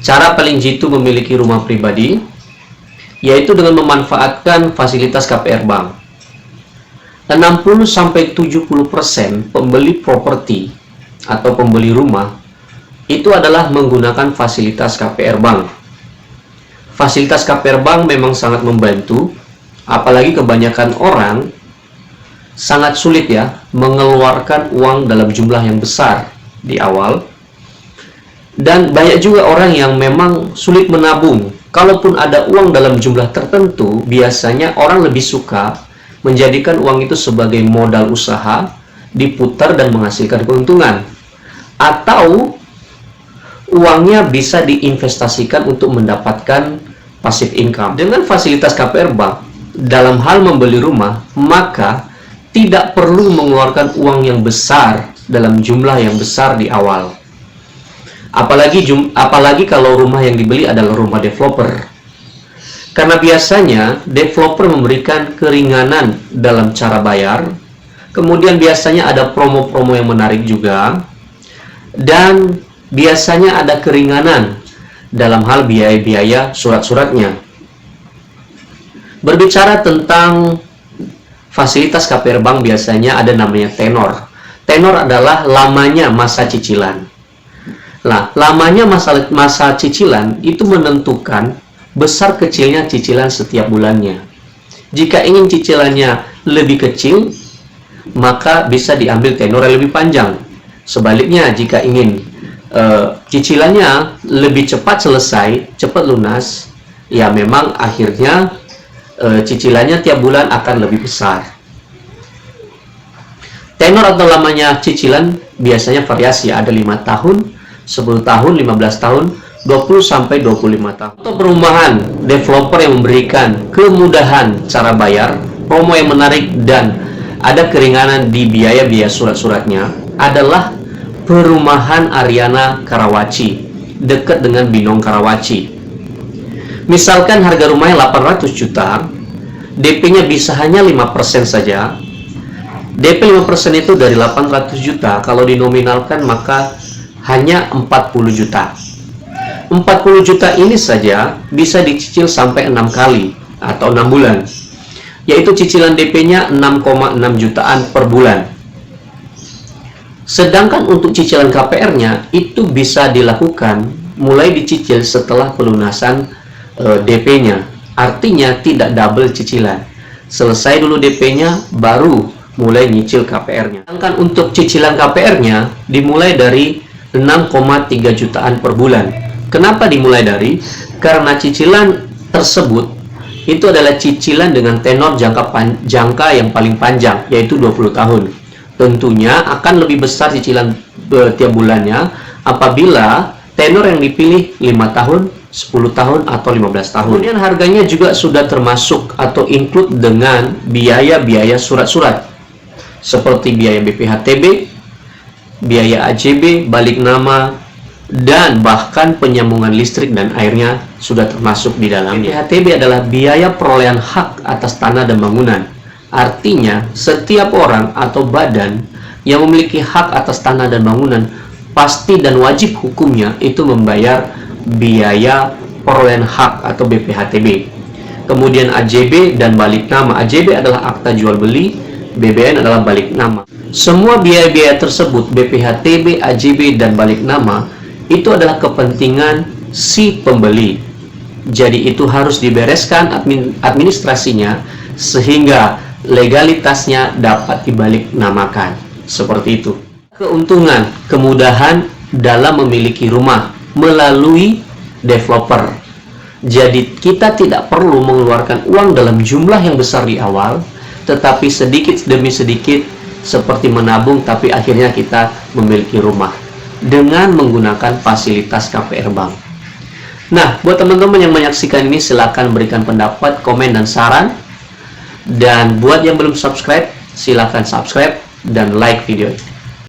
Cara paling jitu memiliki rumah pribadi yaitu dengan memanfaatkan fasilitas KPR Bank. 60-70% pembeli properti atau pembeli rumah itu adalah menggunakan fasilitas KPR Bank. Fasilitas KPR Bank memang sangat membantu, apalagi kebanyakan orang sangat sulit ya mengeluarkan uang dalam jumlah yang besar di awal. Dan banyak juga orang yang memang sulit menabung. Kalaupun ada uang dalam jumlah tertentu, biasanya orang lebih suka menjadikan uang itu sebagai modal usaha, diputar dan menghasilkan keuntungan. Atau uangnya bisa diinvestasikan untuk mendapatkan passive income. Dengan fasilitas KPR Bank, dalam hal membeli rumah, maka tidak perlu mengeluarkan uang yang besar dalam jumlah yang besar di awal. Apalagi kalau rumah yang dibeli adalah rumah developer. Karena biasanya developer memberikan keringanan dalam cara bayar. Kemudian biasanya ada promo-promo yang menarik juga. Dan biasanya ada keringanan dalam hal biaya-biaya surat-suratnya. Berbicara tentang fasilitas KPR Bank, biasanya ada namanya tenor. Tenor adalah lamanya masa cicilan. Nah, lamanya masa cicilan itu menentukan besar kecilnya cicilan setiap bulannya. Jika ingin cicilannya lebih kecil, maka bisa diambil tenor yang lebih panjang. Sebaliknya, jika ingin cicilannya lebih cepat selesai, cepat lunas, ya memang akhirnya cicilannya tiap bulan akan lebih besar. Tenor atau lamanya cicilan biasanya variasi, ada 5 tahun, 10 tahun, 15 tahun, 20-25 tahun. Untuk perumahan, developer yang memberikan kemudahan cara bayar, promo yang menarik, dan ada keringanan di biaya-biaya surat-suratnya adalah perumahan Ariana Karawaci, dekat dengan Binong Karawaci. Misalkan harga rumahnya 800 juta, DP-nya bisa hanya 5% saja. DP 5% itu dari 800 juta, kalau dinominalkan maka hanya 40 juta. 40 juta ini saja bisa dicicil sampai 6 kali atau 6 bulan. Yaitu cicilan DP-nya 6,6 jutaan per bulan. Sedangkan untuk cicilan KPR-nya itu bisa dilakukan mulai dicicil setelah pelunasan DP-nya. Artinya tidak double cicilan. Selesai dulu DP-nya baru mulai nyicil KPR-nya. Sedangkan untuk cicilan KPR-nya dimulai dari 6,3 jutaan per bulan. Kenapa dimulai dari? Karena cicilan tersebut itu adalah cicilan dengan tenor jangka yang paling panjang, yaitu 20 tahun. Tentunya akan lebih besar cicilan tiap bulannya apabila tenor yang dipilih 5 tahun, 10 tahun, atau 15 tahun. Kemudian harganya juga sudah termasuk atau include dengan biaya-biaya surat-surat seperti biaya BPHTB, biaya AJB, balik nama, dan bahkan penyambungan listrik dan airnya sudah termasuk di dalamnya. BPHTB adalah biaya perolehan hak atas tanah dan bangunan. Artinya, setiap orang atau badan yang memiliki hak atas tanah dan bangunan pasti dan wajib hukumnya itu membayar biaya perolehan hak atau BPHTB. Kemudian AJB dan balik nama. AJB adalah akta jual beli, BBN adalah balik nama. Semua biaya-biaya tersebut, BPHTB, AJB, dan balik nama, itu adalah kepentingan si pembeli. Jadi itu harus dibereskan administrasinya sehingga legalitasnya dapat dibalik namakan. Seperti itu. Keuntungan, kemudahan dalam memiliki rumah melalui developer. Jadi kita tidak perlu mengeluarkan uang dalam jumlah yang besar di awal, tetapi sedikit demi sedikit seperti menabung, tapi akhirnya kita memiliki rumah dengan menggunakan fasilitas KPR Bank. Nah, buat teman-teman yang menyaksikan ini, silakan berikan pendapat, komen, dan saran. Dan buat yang belum subscribe, silakan subscribe dan like video ini.